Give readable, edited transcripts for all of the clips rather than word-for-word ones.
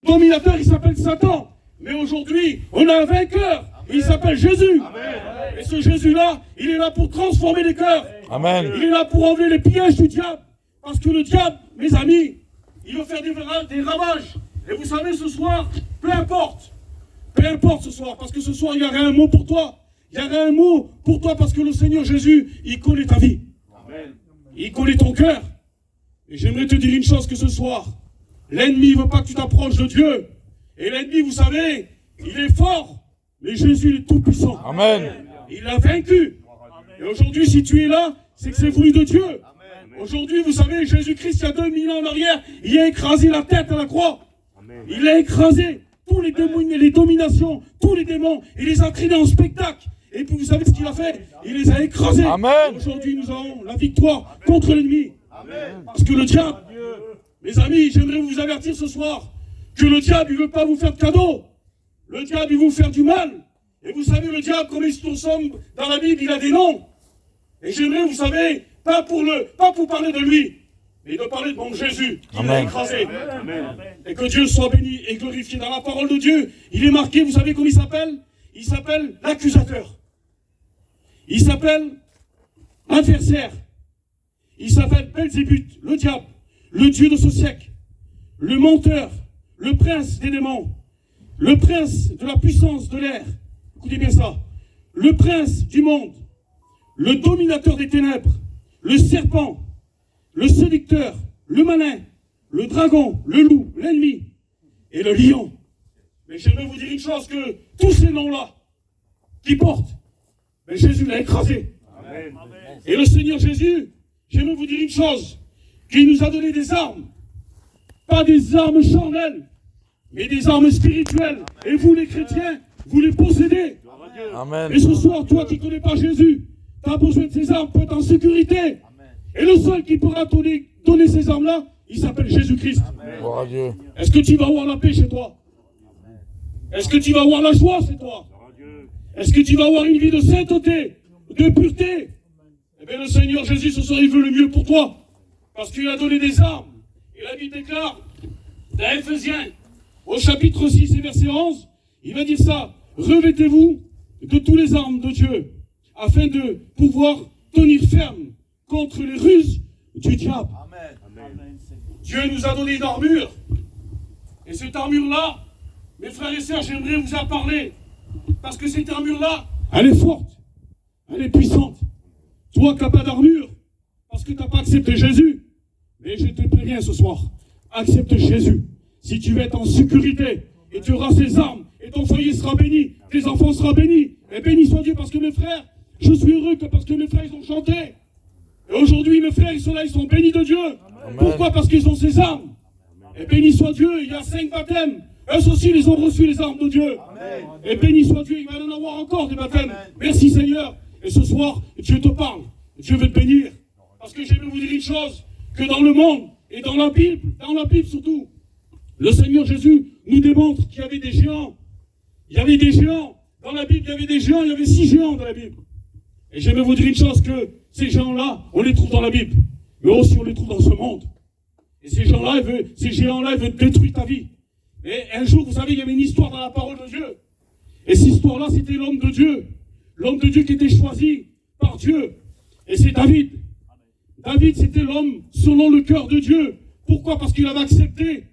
dominateur, il s'appelle Satan. Mais aujourd'hui, on a un vainqueur. Il s'appelle Jésus. Amen. Et ce Jésus-là, il est là pour transformer les cœurs. Amen. Il est là pour enlever les pièges du diable. Parce que le diable, mes amis, il veut faire des ravages. Et vous savez, ce soir, peu importe ce soir, parce que ce soir, il y aura un mot pour toi. Il y aura un mot pour toi parce que le Seigneur Jésus, il connaît ta vie. Amen. Il connaît ton cœur. Et j'aimerais te dire une chose que ce soir, l'ennemi ne veut pas que tu t'approches de Dieu. Et l'ennemi, vous savez, il est fort. Mais Jésus il est tout puissant. Amen. Il l'a vaincu. Et aujourd'hui, si tu es là, c'est que c'est voulu de Dieu. Aujourd'hui, vous savez, Jésus-Christ, il y a 2000 ans en arrière, il a écrasé la tête à la croix. Il a écrasé tous les démons, les dominations, tous les démons. Il les a traînés en spectacle. Et puis vous savez ce qu'il a fait? Il les a écrasés. Aujourd'hui, nous avons la victoire contre l'ennemi. Parce que le diable, mes amis, j'aimerais vous avertir ce soir que le diable, il ne veut pas vous faire de cadeau. Le diable, il veut vous faire du mal. Et vous savez, le diable, comme nous sommes dans la Bible, il a des noms. Et j'aimerais, vous savez, pas pour parler de lui, mais de parler de mon Jésus, qui l'a écrasé. Amen. Et que Dieu soit béni et glorifié dans la parole de Dieu. Il est marqué, vous savez comment il s'appelle? Il s'appelle l'accusateur. Il s'appelle l'adversaire. Il s'appelle Belzébuth, le diable, le dieu de ce siècle, le menteur, le prince des démons, le prince de la puissance de l'air. Écoutez bien ça. Le prince du monde, le dominateur des ténèbres, le serpent, le séducteur, le malin, le dragon, le loup, l'ennemi et le lion. Mais j'aimerais vous dire une chose, que tous ces noms-là qui portent, mais Jésus l'a écrasé. Amen. Et le Seigneur Jésus, j'aimerais vous dire une chose, qu'il nous a donné des armes, pas des armes charnelles, mais des armes spirituelles. Et vous les chrétiens, vous les possédez. Amen. Et ce soir, toi qui ne connais pas Jésus, tu as besoin de ces armes pour être en sécurité. Amen. Et le seul qui pourra donner ces armes-là, il s'appelle Jésus-Christ. Est-ce que tu vas avoir la paix chez toi? Est-ce que tu vas avoir la joie chez toi? Est-ce que tu vas avoir une vie de sainteté, de pureté? Eh bien, le Seigneur Jésus, ce soir, il veut le mieux pour toi. Parce qu'il a donné des armes. Et la Bible déclare, dans Éphésiens, au chapitre 6 et verset 11, il va dire ça: revêtez-vous de tous les armes de Dieu, afin de pouvoir tenir ferme contre les ruses du diable. Amen. Dieu nous a donné une armure. Et cette armure-là, mes frères et sœurs, j'aimerais vous en parler. Parce que cette armure-là, elle est forte, elle est puissante. Toi qui n'as pas d'armure, parce que tu n'as pas accepté Jésus, mais je te préviens ce soir, accepte Jésus. Si tu veux être en sécurité, et tu auras ses armes, et ton foyer sera béni, tes enfants seront bénis, et béni soit Dieu, parce que mes frères, je suis heureux parce que mes frères, ils ont chanté. Et aujourd'hui, mes frères, ils sont là, ils sont bénis de Dieu. Amen. Pourquoi? Parce qu'ils ont ses armes. Et béni soit Dieu, il y a 5 baptêmes. Eux aussi, ils ont reçu les armes de Dieu. Amen. Et béni soit Dieu, il va en avoir encore des baptêmes. Amen. Merci Seigneur. Et ce soir, Dieu te parle. Dieu veut te bénir. Parce que j'aimerais vous dire une chose, que dans le monde, et dans la Bible surtout, le Seigneur Jésus nous démontre qu'il y avait des géants. Il y avait des géants. Dans la Bible, il y avait des géants, il y avait 6 géants dans la Bible. Et j'aimerais vous dire une chose, que ces gens-là, on les trouve dans la Bible. Mais aussi on les trouve dans ce monde. Et ces géants-là, ils veulent détruire ta vie. Et un jour, vous savez, il y avait une histoire dans la parole de Dieu. Et cette histoire-là, c'était l'homme de Dieu. L'homme de Dieu qui était choisi par Dieu. Et c'est David. David, c'était l'homme selon le cœur de Dieu. Pourquoi? Parce qu'il avait accepté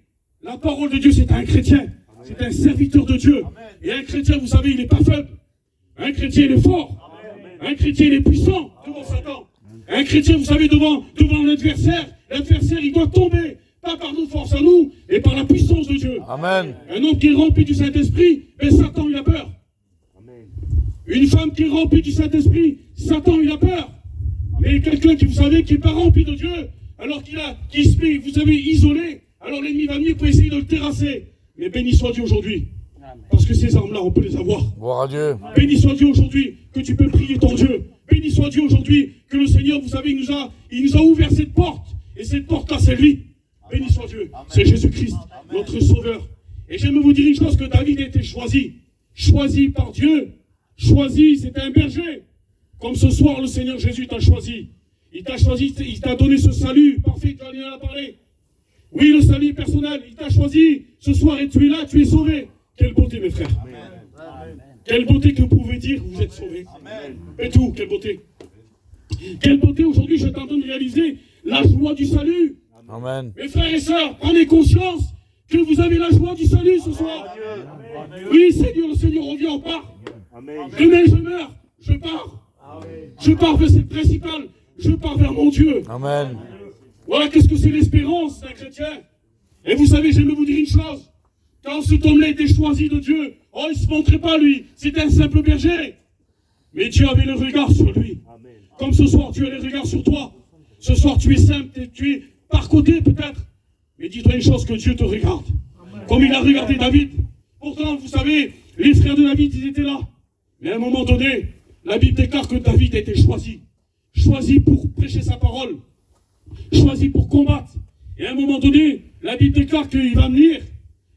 la parole de Dieu. C'était un chrétien. C'était un serviteur de Dieu. Et un chrétien, vous savez, il n'est pas faible. Un chrétien, il est fort. Un chrétien, il est puissant devant Satan. Un chrétien, vous savez, devant l'adversaire, il doit tomber. Pas par nos forces à nous, mais par la puissance de Dieu. Amen. Un homme qui est rempli du Saint-Esprit, mais Satan, il a peur. Amen. Une femme qui est remplie du Saint-Esprit, Satan, il a peur. Mais quelqu'un qui, vous savez, qui n'est pas rempli de Dieu, alors qui se met, vous savez, isolé, alors l'ennemi va venir pour essayer de le terrasser. Mais béni soit Dieu aujourd'hui. Parce que ces armes-là, on peut les avoir. Gloire à Dieu. Béni soit Dieu aujourd'hui que tu peux prier ton Dieu. Béni soit Dieu aujourd'hui que le Seigneur, vous savez, il nous a ouvert cette porte. Et cette porte-là, c'est lui. Béni soit Dieu. C'est Jésus-Christ, notre Sauveur. Et j'aime vous dire une chose, que David a été choisi. Choisi par Dieu. Choisi, c'était un berger. Comme ce soir, le Seigneur Jésus t'a choisi. Il t'a choisi, il t'a donné ce salut parfait, il en a parlé. Oui, le salut personnel, il t'a choisi ce soir et tu es là, tu es sauvé. Quelle beauté, mes frères. Amen. Quelle beauté que vous pouvez dire, vous êtes sauvés. Et tout, quelle beauté. Quelle beauté, aujourd'hui, je t'entends réaliser la joie du salut. Amen. Mes frères et sœurs, prenez conscience que vous avez la joie du salut ce soir. Amen. Oui, Seigneur, le Seigneur revient, on part. Amen. Demain, je meurs, je pars. Amen. Je pars vers cette principale, je pars vers mon Dieu. Amen. Voilà qu'est-ce que c'est l'espérance d'un chrétien. Et vous savez, j'aime vous dire une chose. Quand cet homme-là était choisi de Dieu, oh, il ne se montrait pas lui, c'était un simple berger. Mais Dieu avait le regard sur lui. Amen. Comme ce soir, Dieu a le regard sur toi. Ce soir, tu es simple, tu es par côté peut-être. Mais dis-toi une chose, que Dieu te regarde. Amen. Comme il a regardé David. Pourtant, vous savez, les frères de David, ils étaient là. Mais à un moment donné, la Bible déclare que David a été choisi. Choisi pour prêcher sa parole. Choisi pour combattre. Et à un moment donné, la Bible déclare qu'il va venir.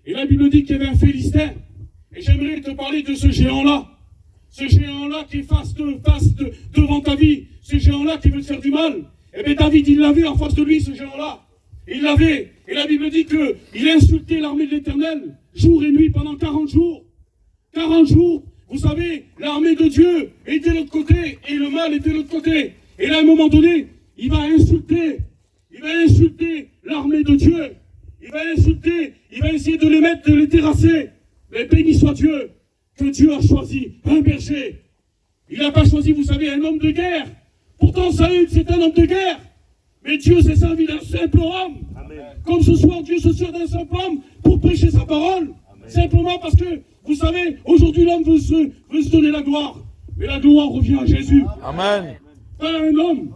Et la Bible dit qu'il y avait un Philistin. Et j'aimerais te parler de ce géant-là. Ce géant-là qui est devant ta vie. Ce géant-là qui veut te faire du mal. Eh bien David, il l'avait en face de lui, ce géant-là. Il l'avait. Et la Bible dit qu'il a insulté l'armée de l'Éternel, jour et nuit, pendant 40 jours. 40 jours. Vous savez, l'armée de Dieu était de l'autre côté, et le mal était de l'autre côté. Et là, à un moment donné, il va insulter l'armée de Dieu. Il va essayer de les mettre, de les terrasser. Mais béni soit Dieu, que Dieu a choisi un berger. Il n'a pas choisi, vous savez, un homme de guerre. Pourtant, Saül, c'est un homme de guerre. Mais Dieu s'est servi d'un simple homme. Amen. Comme ce soir, Dieu se sert d'un simple homme pour prêcher sa parole. Amen. Simplement parce que, vous savez, aujourd'hui, l'homme veut se donner la gloire. Mais la gloire revient à Jésus. Amen. Pas à un homme.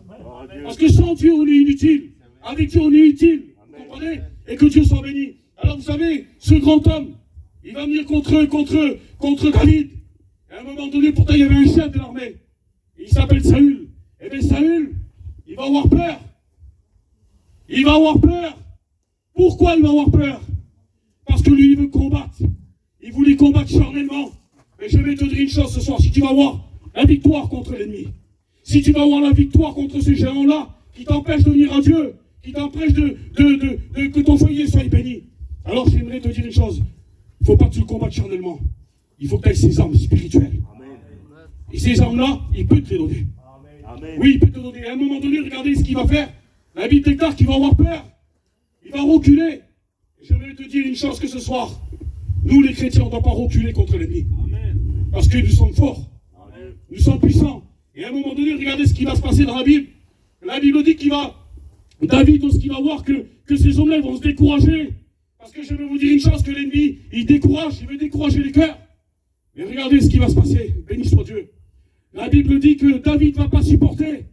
Parce que sans Dieu, on est inutile. Avec Dieu, on est utile. Vous comprenez? Et que Dieu soit béni. Alors, vous savez, ce grand homme, il va venir contre David. Et à un moment donné, pourtant, il y avait un chef de l'armée. Il s'appelle Saül. Et bien, Saül, il va avoir peur. Il va avoir peur. Pourquoi il va avoir peur? Parce que lui, il veut combattre. Il voulait combattre charnellement. Mais je vais te dire une chose ce soir. Si tu vas avoir la victoire contre l'ennemi, si tu vas avoir la victoire contre ces géants-là, qui t'empêchent de venir à Dieu, qui t'empêchent que ton foyer soit béni, alors j'aimerais te dire une chose. Il ne faut pas que tu le combattes charnellement. Il faut que tu aies ces armes spirituelles. Amen. Et ces armes-là, il peut te les donner. Amen. Oui, il peut te donner. À un moment donné, regardez ce qu'il va faire. La Bible déclare qu'il va avoir peur. Il va reculer. Et je vais te dire une chose que ce soir, nous les chrétiens, on ne doit pas reculer contre l'ennemi. Parce que nous sommes forts. Amen. Nous sommes puissants. Et à un moment donné, regardez ce qui va se passer dans la Bible. La Bible dit David, lorsqu'il va voir que ces hommes-là vont se décourager. Parce que je vais vous dire une chose, que l'ennemi, il veut décourager les cœurs. Mais regardez ce qui va se passer. Béni soit Dieu. La Bible dit que David ne va pas supporter.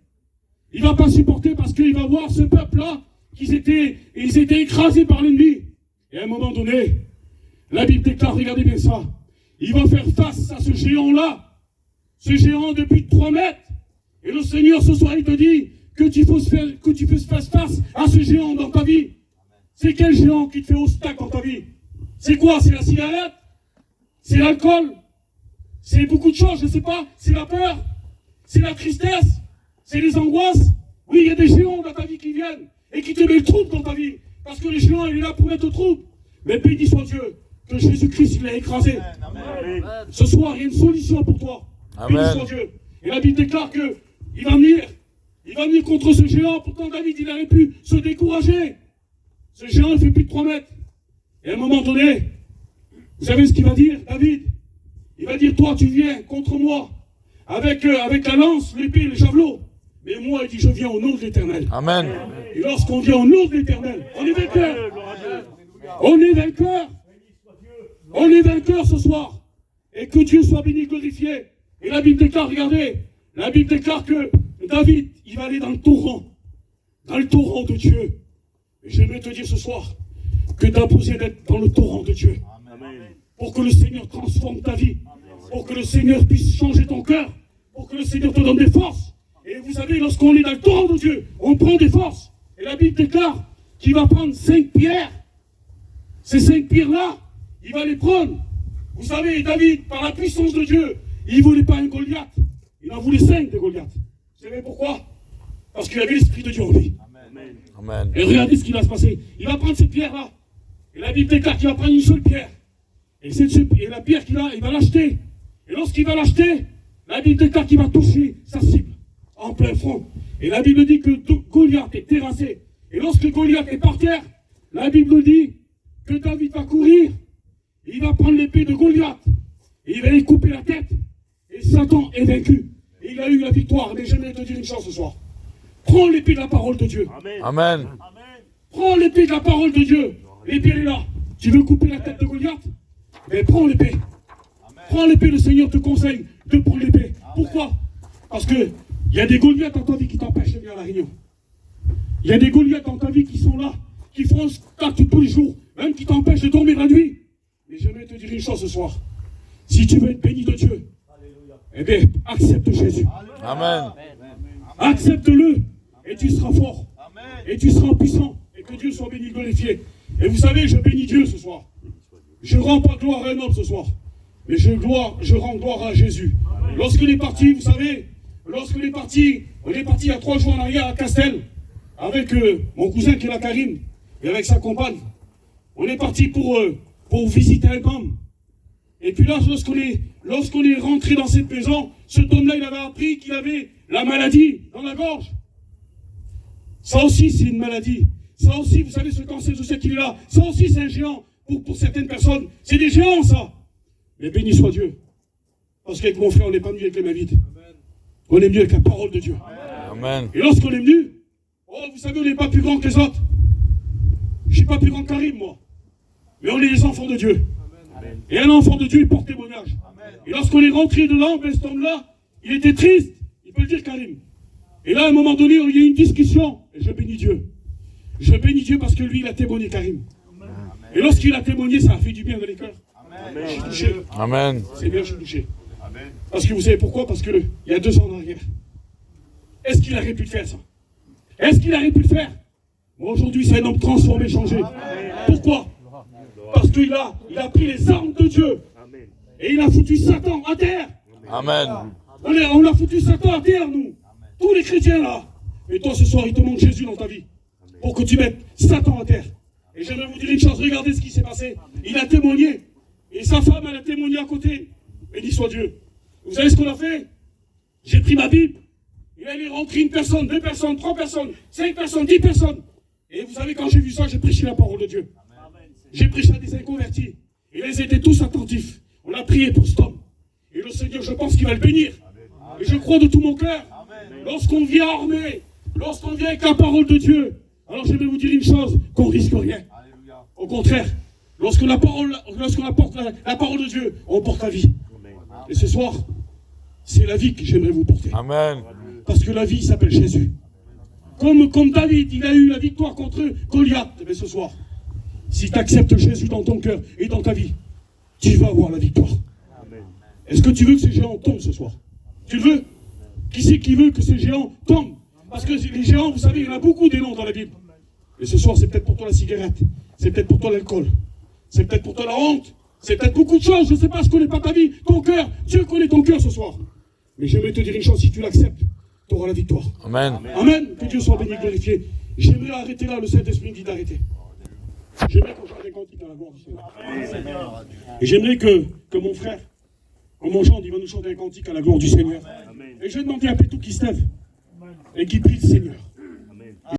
Il ne va pas supporter parce qu'il va voir ce peuple-là, ils étaient écrasés par l'ennemi. Et à un moment donné, la Bible déclare, regardez bien ça, il va faire face à ce géant-là, ce géant de plus de 3 mètres. Et le Seigneur, ce soir, il te dit que tu fasses face à ce géant dans ta vie. C'est quel géant qui te fait obstacle dans ta vie? C'est quoi? C'est la cigarette? C'est l'alcool? C'est beaucoup de choses, je ne sais pas. C'est la peur? C'est la tristesse? C'est les angoisses? Oui, il y a des géants dans ta vie qui viennent et qui te mettent le trouble dans ta vie. Parce que le géant, il est là pour mettre le trouble. Mais béni soit Dieu, que Jésus-Christ, il l'a écrasé. Amen. Ce soir, il y a une solution pour toi. Amen. Béni soit Dieu. Et la Bible déclare qu'il va venir contre ce géant. Pourtant, David, il aurait pu se décourager. Ce géant, il fait plus de 3 mètres. Et à un moment donné, vous savez ce qu'il va dire, David? Il va dire, toi, tu viens contre moi avec la lance, l'épée, le javelot. Mais moi, il dit, je viens au nom de l'Éternel. Amen. Et lorsqu'on vient au nom de l'Éternel, on est vainqueur. On est vainqueur. On est vainqueur ce soir. Et que Dieu soit béni, glorifié. Et la Bible déclare, regardez, la Bible déclare que David, il va aller dans le torrent de Dieu. Et j'aimerais te dire ce soir que tu as besoin d'être dans le torrent de Dieu. Amen. Pour que le Seigneur transforme ta vie. Pour que le Seigneur puisse changer ton cœur. Pour que le Seigneur te donne des forces. Et vous savez, lorsqu'on est dans le torrent de Dieu, on prend des forces. Et la Bible déclare qu'il va prendre 5 pierres. Ces 5 pierres-là, il va les prendre. Vous savez, David, par la puissance de Dieu, il ne voulait pas un Goliath. Il en voulait 5 de Goliath. Vous savez pourquoi? Parce qu'il avait l'Esprit de Dieu en lui. Amen. Amen. Et regardez ce qui va se passer. Il va prendre cette pierre-là. Et la Bible déclare qu'il va prendre une seule pierre. Et la pierre qu'il a, il va l'acheter. Et lorsqu'il va l'acheter, la Bible déclare qu'il va toucher sa cible en plein front. Et la Bible dit que Goliath est terrassé. Et lorsque Goliath est par terre, la Bible dit que David va courir. Il va prendre l'épée de Goliath. Et il va lui couper la tête. Et Satan est vaincu. Et il a eu la victoire. Mais j'aimerais te dire une chose ce soir. Prends l'épée de la parole de Dieu. Amen. Prends l'épée de la parole de Dieu. L'épée est là. Tu veux couper la tête de Goliath? Mais prends l'épée. Prends l'épée, le Seigneur te conseille de prendre l'épée. Pourquoi? Parce que il y a des Goliaths dans ta vie qui t'empêchent de venir à la réunion. Il y a des Goliaths dans ta vie qui sont là, qui font acte tous les jours, même qui t'empêchent de dormir la nuit. Mais j'aimerais te dire une chose ce soir. Si tu veux être béni de Dieu, eh bien, accepte Jésus. Amen. Accepte-le et tu seras fort. Et tu seras puissant. Et que Dieu soit béni, glorifié. Et vous savez, je bénis Dieu ce soir. Je ne rends pas gloire à un homme ce soir. Mais je rends gloire à Jésus. Lorsqu'il est parti, vous savez, lorsqu'il est parti, on est parti il y a 3 jours en arrière à Castel, avec mon cousin qui est là, Karim, et avec sa compagne. On est parti pour visiter un homme. Et puis là, lorsqu'on est rentré dans cette maison, cet homme-là, il avait appris qu'il avait la maladie dans la gorge. Ça aussi, c'est une maladie. Ça aussi, vous savez, ce cancer, je sais qu'il est là. Ça aussi, c'est un géant pour certaines personnes. C'est des géants, ça. Mais béni soit Dieu. Parce qu'avec mon frère, on n'est pas mieux avec les mains vides. On est mieux avec la parole de Dieu. Amen. Et lorsqu'on est venu, vous savez, on n'est pas plus grand que les autres. Je ne suis pas plus grand que Karim, moi. Mais on est les enfants de Dieu. Amen. Et un enfant de Dieu, il porte témoignage. Amen. Et lorsqu'on est rentré dedans, cet homme-là, il était triste. Il peut le dire, Karim. Et là, à un moment donné, il y a eu une discussion. Et je bénis Dieu. Je bénis Dieu parce que lui, il a témoigné, Karim. Amen. Et lorsqu'il a témoigné, ça a fait du bien dans les cœurs. Je suis touché. Amen. C'est bien, je suis touché. Amen. Parce que vous savez pourquoi? Parce qu'il y a 2 ans en arrière. Est-ce qu'il aurait pu le faire, ça? Est-ce qu'il aurait pu le faire? Aujourd'hui, c'est un homme transformé, changé. Amen. Pourquoi? Parce qu'il a pris les armes de Dieu. Amen. Et il a foutu Satan à terre. Amen. On a foutu Satan à terre, nous. Amen. Tous les chrétiens, là. Et toi, ce soir, il te manque Jésus dans ta vie. Amen. Pour que tu mettes Satan à terre. Et j'aimerais vous dire une chose. Regardez ce qui s'est passé. Il a témoigné. Et sa femme, elle a témoigné à côté. Béni soit Dieu. Vous savez ce qu'on a fait? J'ai pris ma Bible. Et elle est rentrée 1 personne, 2 personnes, 3 personnes, 5 personnes, 10 personnes. Et vous savez, quand j'ai vu ça, j'ai prêché la parole de Dieu. J'ai prêché à des inconvertis. Et ils étaient tous attentifs. On a prié pour cet homme. Et le Seigneur, je pense qu'il va le bénir. Et je crois de tout mon cœur. Lorsqu'on vient armé, lorsqu'on vient avec la parole de Dieu, alors je vais vous dire une chose, qu'on risque rien. Au contraire, lorsqu'on apporte la parole de Dieu, on porte la vie. Et ce soir, c'est la vie que j'aimerais vous porter. Amen. Parce que la vie s'appelle Jésus. Comme David, il a eu la victoire contre Goliath. Mais ce soir, si tu acceptes Jésus dans ton cœur et dans ta vie, tu vas avoir la victoire. Est-ce que tu veux que ces géants tombent ce soir? Tu le veux? Qui c'est qui veut que ces géants tombent? Parce que les géants, vous savez, il y en a beaucoup des noms dans la Bible. Et ce soir, c'est peut-être pour toi la cigarette. C'est peut-être pour toi l'alcool. C'est peut-être pour toi la honte. C'est peut-être beaucoup de choses. Je ne sais pas, je ne connais pas ta vie, ton cœur. Dieu connaît ton cœur ce soir. Mais j'aimerais te dire une chose, si tu l'acceptes, tu auras la victoire. Amen. Amen. Que Dieu soit béni, glorifié. J'aimerais arrêter là, le Saint-Esprit me dit d'arrêter. J'aimerais qu'on chante des cantiques à la gloire du Seigneur. Et j'aimerais que mon frère, mon Jean, il va nous chanter un cantique à la gloire du Seigneur. Et je vais demander à Pétou qui se lève et qui prie le Seigneur.